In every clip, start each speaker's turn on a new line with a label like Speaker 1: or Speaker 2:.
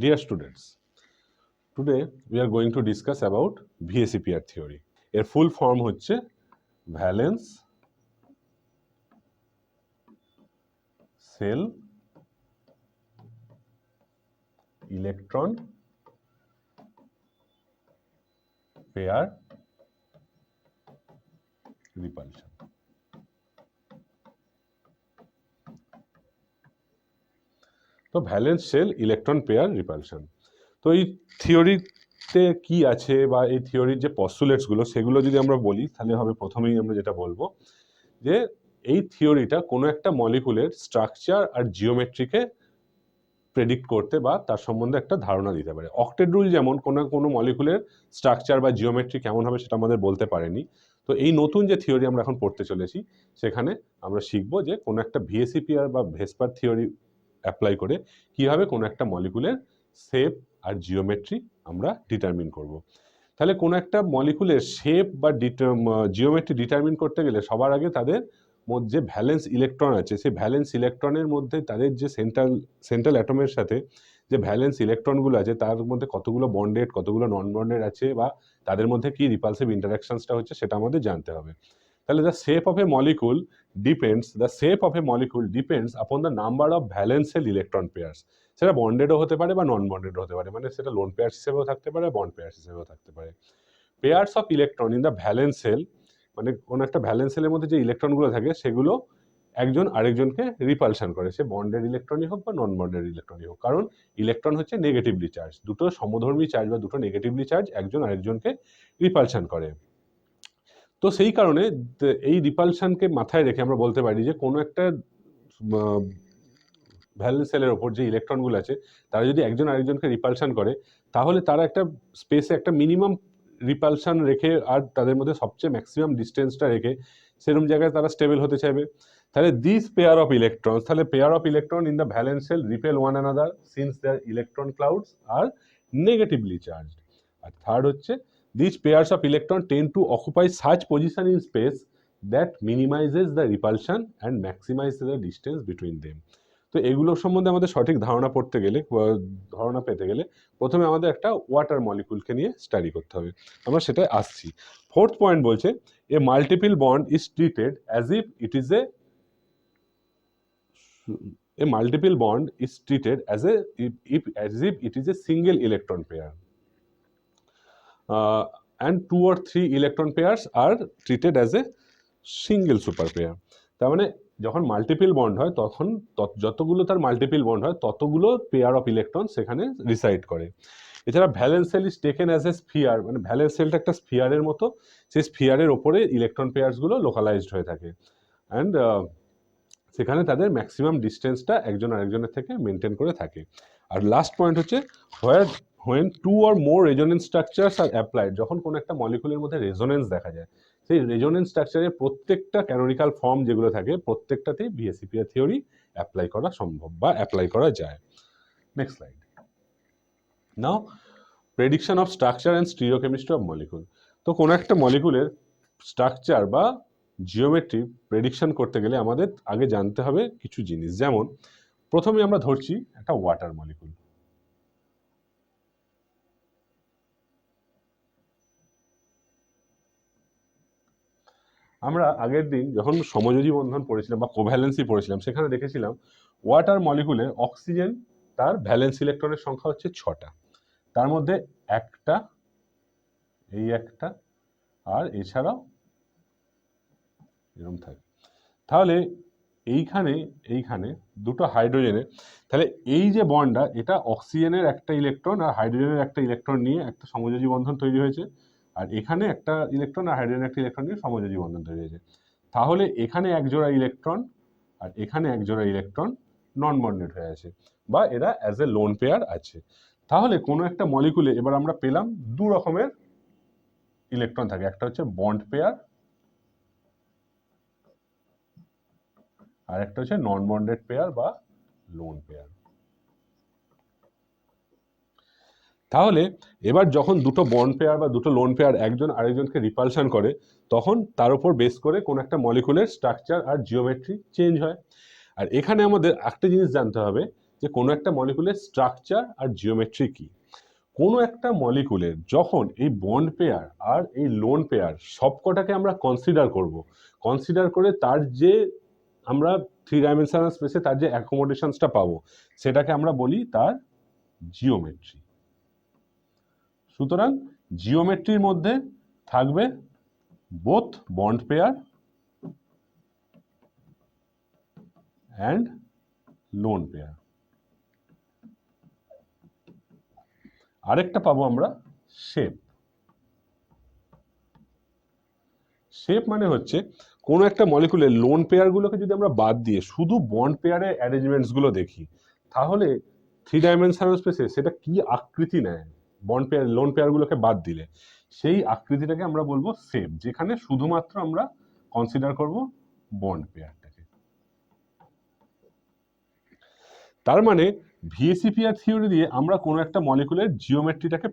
Speaker 1: Dear students, today we are going to discuss about VSEPR theory. এর full form হচ্ছে valence shell electron pair repulsion. তো valence shell electron pair repulsion. তো এই থিওরিতে কি আছে বা এই থিওরির যে পস্টুলেটসগুলো সেগুলো যদি আমরা বলি তাহলে হবে প্রথমেই আমরা যেটা বলবো যে এই থিওরিটা কোনো একটা মলিকুলের স্ট্রাকচার আর জিওমেট্রিকে প্রেডিক্ট করতে বা তার সম্বন্ধে একটা ধারণা দিতে পারে। অক্টেট রুল যেমন কোনো মলিকুলের স্ট্রাকচার বা জিওমেট্রি কেমন হবে সেটা আমাদের বলতে পারেনি। তো এই নতুন যে থিওরি আমরা এখন পড়তে চলেছি সেখানে আমরা শিখবো যে কোনো একটা ভিএসিপিআর বা ভেসপার থিওরি অ্যাপ্লাই করে কিভাবে কোনো একটা মলিকুলের শেপ আর জিওমেট্রি আমরা ডিটারমিন করব। তাহলে কোনো একটা মলিকুলের শেপ বা জিওমেট্রি ডিটারমিন করতে গেলে সবার আগে তাদের মধ্যে ভ্যালেন্স ইলেকট্রন আছে, সেই ভ্যালেন্স ইলেকট্রনের মধ্যে তাদের যে সেন্ট্রাল অ্যাটমের সাথে যে ভ্যালেন্স ইলেকট্রনগুলো আছে তার মধ্যে কতগুলো বন্ডেড কতগুলো নন বন্ডেড আছে বা তাদের মধ্যে কি রিপালসিভ ইন্টারাকশনসটা হচ্ছে সেটা আমাদের জানতে হবে। তাহলে the shape of a molecule depends upon the number of valence shell electron pairs. সেটা বন্ডেডও হতে পারে বা নন বন্ডেডও হতে পারে, মানে সেটা লোন পেয়ার্স হিসেবেও থাকতে পারে বন্ড পেয়ার্স হিসেবেও থাকতে পারে। Pairs of electron in the valence shell, মানে কোনো একটা ভ্যালেন্স সেলের মধ্যে যে ইলেকট্রনগুলো থাকে সেগুলো একজন আরেকজনকে রিপালশন করে, সে বন্ডেড ইলেকট্রনই হোক বা নন বন্ডেড ইলেকট্রনই হোক, কারণ ইলেকট্রন হচ্ছে নেগেটিভলি চার্জ, দুটো সমধর্মী চার্জ বা দুটো নেগেটিভলি চার্জ একজন আরেকজনকে রিপালশন করে। তো সেই কারণে এই রিপালশনকে মাথায় রেখে আমরা বলতে পারি যে কোনো একটা ভ্যালেন্স সেলের ওপর যে ইলেকট্রনগুলো আছে তারা যদি একজন আরেকজনকে রিপালশন করে তাহলে তারা একটা স্পেসে একটা মিনিমাম রিপালশন রেখে আর তাদের মধ্যে সবচেয়ে ম্যাক্সিমাম ডিস্টেন্সটা রেখে সেরকম জায়গায় তারা স্টেবল হতে চাইবে। তাহলে দিস পেয়ার অফ ইলেকট্রন, তাহলে pair of electron in the valence shell repel one another since their electron clouds are negatively charged. আর থার্ড হচ্ছে this pairs of electron tend to occupy such position in space that minimises the repulsion and maximise the distance between them. তো এগুলোর সম্বন্ধে আমাদের সঠিক ধারণা পেতে গেলে প্রথমে আমাদের একটা ওয়াটার মলিকুলকে নিয়ে স্টাডি করতে হবে, আমরা সেটাই আসছি। ফোর্থ পয়েন্ট বলছে এ multiple bond is treated as if it is a multiple bond is treated as if it is a single electron pair, and 2 or 3 electron pairs are treated as a single super pair. তার মানে যখন multiple bond হয় তখন যতগুলো তার multiple bond হয় ততগুলো pair of electron সেখানে রিসাইড করে। এছাড়া valence shell is taken as a sphere, মানে ভ্যালেন্স সেলটা একটা স্ফিয়ারের মতো, সেই স্ফিয়ারের ওপরে ইলেকট্রন পেয়ার্সগুলো লোকালাইজড হয়ে থাকে অ্যান্ড সেখানে তাদের ম্যাক্সিমাম ডিস্টেন্সটা একজন আরেকজনের থেকে মেনটেন করে থাকে। আর লাস্ট পয়েন্ট হচ্ছে when two or more resonance structures are applied, যখন কোনো একটা মলিকুলের মধ্যে রেজোনেন্স দেখা যায় সেই রেজোনেন্স স্ট্রাকচারের প্রত্যেকটা ক্যানোনিক্যাল ফর্ম যেগুলো থাকে প্রত্যেকটাতেই ভিএসিপিআর থিওরি অ্যাপ্লাই করা সম্ভব বা অ্যাপ্লাই করা যায়। Next slide. Now prediction of structure and stereochemistry of molecule. তো কোনো একটা মলিকুলের স্ট্রাকচার বা জিওমেট্রি প্রেডিকশন করতে গেলে আমাদের আগে জানতে হবে কিছু জিনিস, যেমন প্রথমে আমরা ধরছি একটা ওয়াটার মলিকুল। আমরা আগের দিন যখন সমযোজী বন্ধন পড়েছিলাম বা কোভ্যালেন্সি পড়েছিলাম সেখানে দেখেছিলাম ওয়াটার মলিকুলে অক্সিজেন তার ভ্যালেন্স ইলেকট্রনের সংখ্যা হচ্ছে 6টা, তার মধ্যে একটা এই একটা আর এছাড়াও এরকম থাকে। তাহলে এইখানে দুটো হাইড্রোজেনের, তাহলে এই যে বন্ডটা এটা অক্সিজেনের একটা ইলেকট্রন আর হাইড্রোজেনের একটা ইলেকট্রন নিয়ে একটা সমযোজী বন্ধন তৈরি হয়েছে, আর এখানে একটা ইলেকট্রন আর হাইড্রোজেনের একটা ইলেকট্রন নিয়ে সমযোজী বন্ধন তৈরি হয়েছে। তাহলে এখানে এক জোড়া ইলেকট্রন আর এখানে এক জোড়া ইলেকট্রন নন বন্ডেড হয়ে আছে বা এরা অ্যাজ এ লোন পেয়ার আছে। তাহলে কোনো একটা মলিকুলে এবার আমরা পেলাম দু রকমের ইলেকট্রন থাকে, একটা হচ্ছে বন্ড পেয়ার আর একটা হচ্ছে নন বন্ডেড পেয়ার বা লোন পেয়ার। তাহলে এবার যখন দুটো বন্ড পেয়ার বা দুটো লোন পেয়ার একজন আরেকজনকে রিপালশন করে তখন তার উপর বেস করে কোন একটা মলিকুলের স্ট্রাকচার আর জিওমেট্রি চেঞ্জ হয়। আর এখানে আমাদের একটা জিনিস জানতে হবে যে কোনো একটা মলিকুলের স্ট্রাকচার আর জিওমেট্রি কি। কোনো একটা মলিকুলের যখন এই বন্ড পেয়ার আর এই লোন পেয়ার সবকটাকে আমরা কনসিডার করে তার যে আমরা 3 ডাইমেনশনাল স্পেসে তার যে অ্যাকোমোডেশনসটা পাবো সেটাকে আমরা বলি তার জিওমেট্রি। সুতরাং জিওমেট্রির মধ্যে থাকবে both bond pair and lone pair. আরেকটা পাবো আমরা শেপ। শেপ মানে হচ্ছে কোনো একটা মলিকুলের লোন পেয়ারগুলোকে যদি আমরা বাদ দিয়ে শুধু বন্ড পেয়ারের অ্যারেঞ্জমেন্টসগুলো দেখি তাহলে 3 ডাইমেনশনাল স্পেসে সেটা কি আকৃতি নেয় বন্ড পেয়ার লোন পেয়ারগুলোকে বাদ দিলে, সেই আকৃতিটাকে আমরা বলবো শেপ, যেখানে শুধুমাত্র আমরা কনসিডার করব বন্ড পেয়ারটাকে। তার মানে ভিএসিপিআর থিওরি দিয়ে আমরা কোনো একটা মলিকুলের জিওমেট্রিটাকে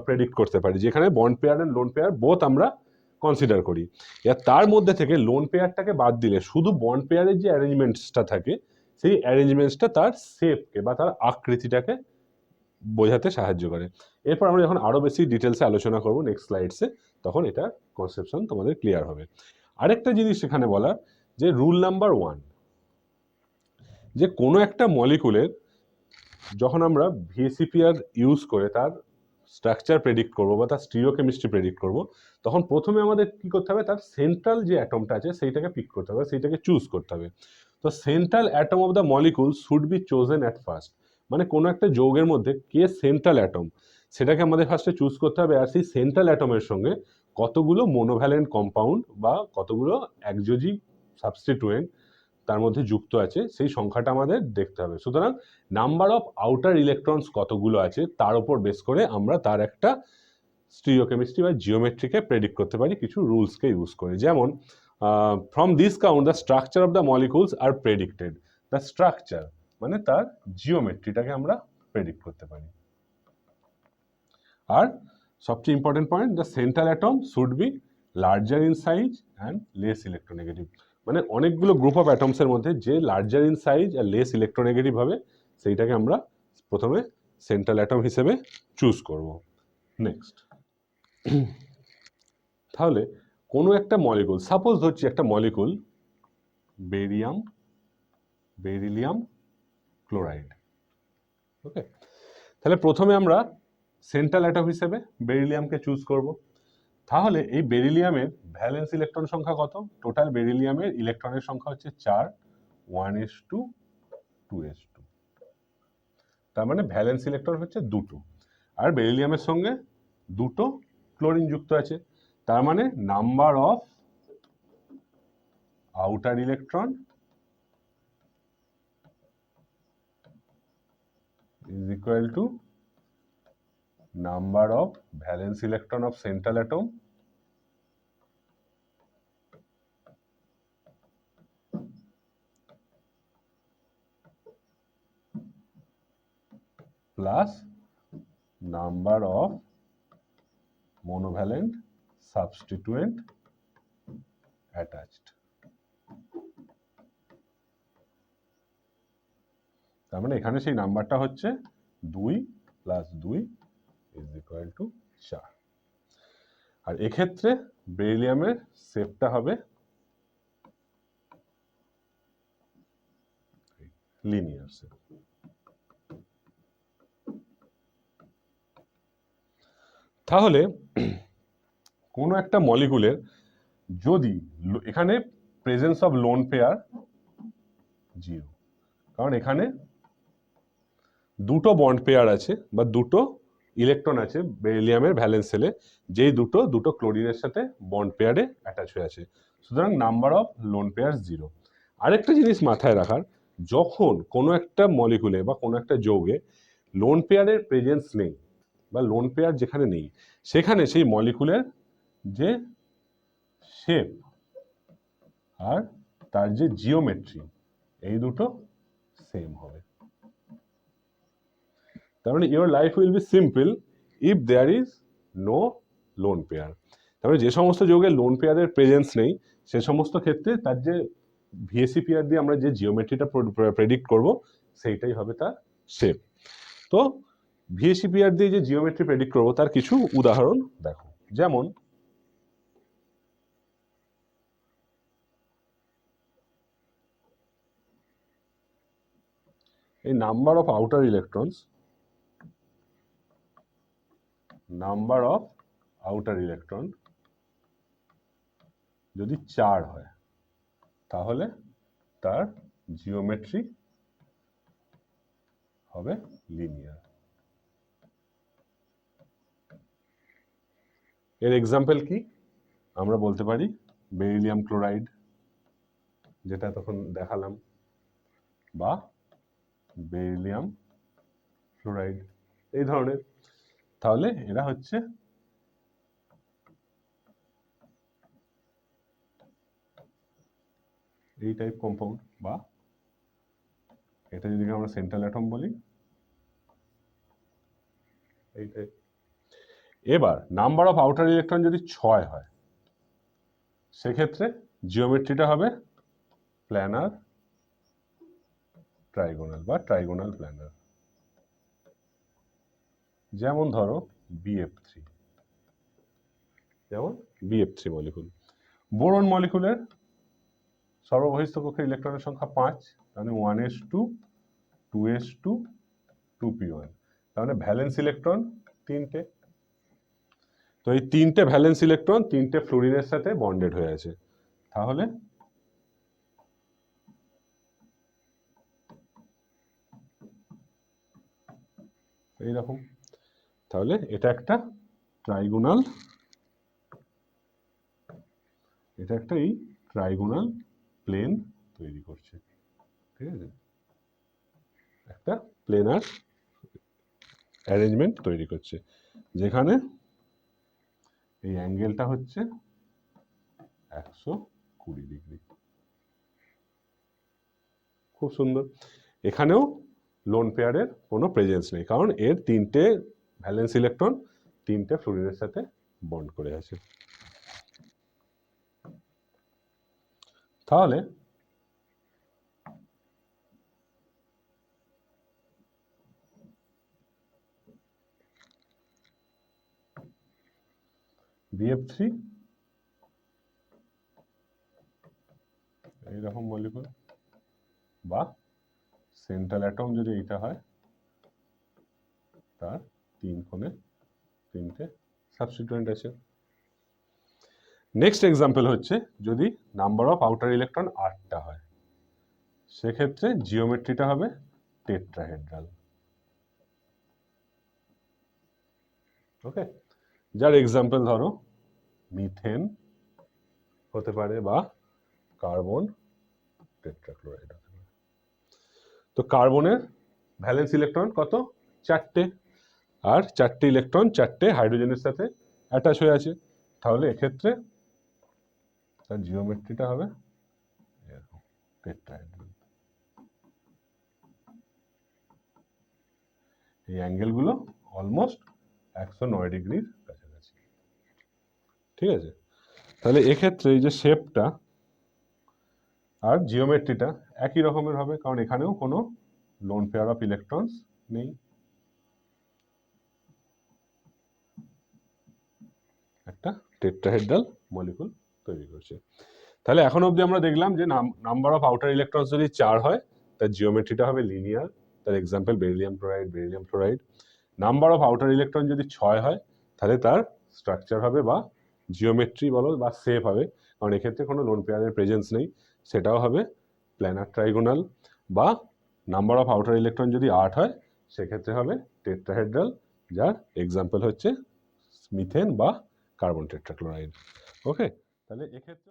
Speaker 1: প্রেডিক্ট করতে পারি, যেখানে bond pair and lone pair both আমরা কনসিডার করি। এবার তার মধ্যে থেকে লোন পেয়ারটাকে বাদ দিলে শুধু বন্ড পেয়ারের যে অ্যারেঞ্জমেন্টসটা থাকে সেই অ্যারেঞ্জমেন্টসটা তার শেপকে বা তার আকৃতিটাকে বোঝাতে সাহায্য করে। এরপর আমরা যখন আরো বেশি ডিটেলসে আলোচনা করব নেক্সট স্লাইডসে, তখন এটা কনসেপশন তোমাদের ক্লিয়ার হবে। আরেকটা জিনিস এখানে বলা যে রুল নাম্বার 1, যে কোনো একটা মলিকুলের যখন আমরা ভিএসিপিআর ইউজ করে তার স্ট্রাকচার প্রেডিক্ট করব বা তার স্টিরিওকেমিস্ট্রি প্রেডিক্ট করব, তখন প্রথমে আমাদের কি করতে হবে, তার সেন্ট্রাল যে অ্যাটমটা আছে সেইটাকে পিক করতে হবে, সেইটাকে চুজ করতে হবে। তো central atom of the molecule should be chosen at first, মানে কোনো একটা যৌগের মধ্যে কে সেন্ট্রাল অ্যাটম সেটাকে আমাদের ফার্স্টে চুজ করতে হবে। আর সেই সেন্ট্রাল অ্যাটমের সঙ্গে কতগুলো মোনোভ্যালেন্ট কম্পাউন্ড বা কতগুলো একযোজি সাবস্টিটুয়েন্ট তার মধ্যে যুক্ত আছে সেই সংখ্যাটা আমাদের দেখতে হবে। সুতরাং নাম্বার অফ আউটার ইলেকট্রনস কতগুলো আছে তার উপর বেস করে আমরা তার একটা স্টিরিওকেমিস্ট্রি বা জিওমেট্রিকে প্রেডিক্ট করতে পারি কিছু রুলসকে ইউজ করে। যেমন from this count the structure of the molecules আর প্রেডিক্টেড। দ্য স্ট্রাকচার মানে তার জিওমেট্রিটাকে আমরা প্রেডিক্ট করতে পারি। আর সবচেয়ে important point, the central atom should be larger in size and less electronegative, মানে অনেকগুলো গ্রুপ অফ অ্যাটমসের মধ্যে যে লার্জার ইন সাইজ আর লেস ইলেকট্রোনেগেটিভ হবে সেইটাকে আমরা প্রথমে সেন্ট্রাল অ্যাটম হিসেবে চুজ করব। নেক্সট, তাহলে কোনো একটা মলিকুল, সাপোজ ধরছি একটা মলিকুল বেরিলিয়াম ক্লোরাইড, ওকে, তাহলে প্রথমে আমরা সেন্ট্রাল অ্যাটম হিসেবে বেরিলিয়ামকে চুজ করব। তাহলে এই বেরিলিয়ামের ভ্যালেন্স ইলেকট্রন সংখ্যা কত? টোটাল বেরিলিয়ামের ইলেকট্রনের সংখ্যা হচ্ছে 4, 1s2 2s2, তার মানে ভ্যালেন্স ইলেকট্রন হচ্ছে 2টো, আর বেরিলিয়ামের সঙ্গে 2টো ক্লোরিন যুক্ত আছে, তার মানে number of outer electron is equal to number of valence electron of central atom plus number of monovalent substituent attached। তার মানে এখানে সেই নাম্বারটা হচ্ছে 2 + 2 = 4। আর এক্ষেত্রে বেরিলিয়ামের শেপটা হবে লিনিয়ার শেপ। তাহলে কোনো একটা মলিকুলের যদি এখানে প্রেজেন্স অফ লোন পেয়ার 0, কারণ এখানে দুটো বন্ড পেয়ার আছে বা দুটো ইলেকট্রন আছে বেরিলিয়ামের ভ্যালেন্স শেলে, যেই দুটো ক্লোরিনের সাথে বন্ড পেয়ারে অ্যাটাচ হয়ে আছে, সুতরাং নাম্বার অফ লোন পেয়ার 0। আরেকটা জিনিস মাথায় রাখার, যখন কোনো একটা মলিকুলে বা কোনো একটা যৌগে লোন পেয়ারের প্রেজেন্স নেই বা লোন পেয়ার যেখানে নেই সেখানে সেই মলিকুলের যে শেপ আর তার যে জিওমেট্রি এই দুটো সেম হবে। তার মানে your life will be simple if there is no lone pair. তার মানে যে সমস্ত যৌগে লোন পেয়ারের প্রেজেন্স নেই সে সমস্ত ক্ষেত্রে তার যে ভিএসিপিআর দিয়ে আমরা যে জিওমেট্রিটা প্রেডিক্ট করব সেইটাই হবে তার শেপ। তো ভিএসি পেয়ার দিয়ে যে জিওমেট্রি প্রেডিক্ট করবো তার কিছু উদাহরণ দেখো, যেমন এই number of outer electrons, number of outer electron যদি 4 হয় তাহলে তার জিওমেট্রি হবে লিনিয়ার। এর এক্সাম্পল কি? আমরা বলতে পারি বেরিলিয়াম ক্লোরাইড, যেটা তখন দেখালাম, বা বেরিলিয়াম ফ্লোরাইড, এই ধরনের। তাহলে এরা হচ্ছে এই টাইপ কম্পাউন্ড, বা এটা যদি আমরা সেন্ট্রাল অ্যাটম বলি এই টাইপ। এবার নাম্বার অফ আউটার ইলেকট্রন যদি 6 হয় সেক্ষেত্রে জিওমেট্রিটা হবে প্ল্যানার ট্রাইগোনাল বা ট্রাইগোনাল প্ল্যানার। যেমন ধরো BF3, যেমন BF3 মলিকুল। বোরন মলিকুলের সর্ববহিস্থ কক্ষের ইলেকট্রনের সংখ্যা 5, তাহলে 1s2 2s2 2p1, তাহলে ভ্যালেন্স ইলেকট্রন 3টে। তো এই 3টে ভ্যালেন্স ইলেকট্রন 3টে ফ্লুরিনের সাথে বন্ডেড হয়ে আছে, তাহলে এইরকম। তাহলে এটা একটা ট্রাইগোনাল, এটা একটা এই ট্রাইগোনাল প্লেন তৈরি করছে, ঠিক আছে, একটা প্লেনার অ্যারেঞ্জমেন্ট তৈরি করছে, যেখানে এই অ্যাঙ্গেলটা হচ্ছে 120 ডিগ্রি। খুব সুন্দর। এখানেও লোন পেয়ারের কোনো প্রেজেন্স নেই, কারণ এর 3টে ভ্যালেন্স ইলেকট্রন 3টে ফ্লুরিনের সাথে বন্ড করে আছে। তাহলে BF3 এইরকম মলিকুল, বা সেন্ট্রাল অ্যাটম যদি এইটা হয় তার 3 কোণে 3টে সাবস্টিটুয়েন্ট আছে। নেক্সট এক্সাম্পল হচ্ছে যদি নাম্বার অফ আউটার ইলেকট্রন 8টা হয় সেক্ষেত্রে জিওমেট্রিটা হবে টেট্রাহেড্রাল। ওকে, যার এক্সাম্পল ধরো মিথেন হতে পারে বা কার্বন টেট্রাক্লোরাইড হতে পারে। তো কার্বনের ভ্যালেন্স ইলেকট্রন কত? 4টে, আর 4টে ইলেকট্রন 4টে হাইড্রোজেনের সাথে অ্যাটাচ হয়ে আছে, তাহলে এক্ষেত্রে তার জিওমেট্রিটা হবে এরকম টেট্রাহেড্রাল। এই অ্যাঙ্গেলগুলো অলমোস্ট 109 ডিগ্রির কাছাকাছি, ঠিক আছে। তাহলে এক্ষেত্রে এই যে শেপটা আর জিওমেট্রিটা একই রকমের হবে, কারণ এখানেও কোনো লোন পেয়ার অফ ইলেকট্রনস নেই। একটা টেট্রাহেড্রাল মলিকুল তৈরি করছে। তাহলে এখন অবধি আমরা দেখলাম যে নাম্বার অফ আউটার ইলেকট্রনস যদি 4 হয় তার জিওমেট্রিটা হবে লিনিয়ার, তার example beryllium chloride, beryllium fluoride. Number of outer electron যদি 6 হয় তাহলে তার স্ট্রাকচার হবে বা জিওমেট্রি বলো বা শেপ হবে, কারণ এক্ষেত্রে কোনো লোন পেয়ারের প্রেজেন্স নেই, সেটাও হবে প্ল্যানার ট্রাইগোনাল। বা নাম্বার অফ আউটার ইলেকট্রন যদি 8 হয় সেক্ষেত্রে হবে টেট্রাহেড্রাল, যার এক্সাম্পল হচ্ছে মিথেন বা কার্বন টেট্রাক্লোরাইড। ওকে, তাহলে এক্ষেত্রে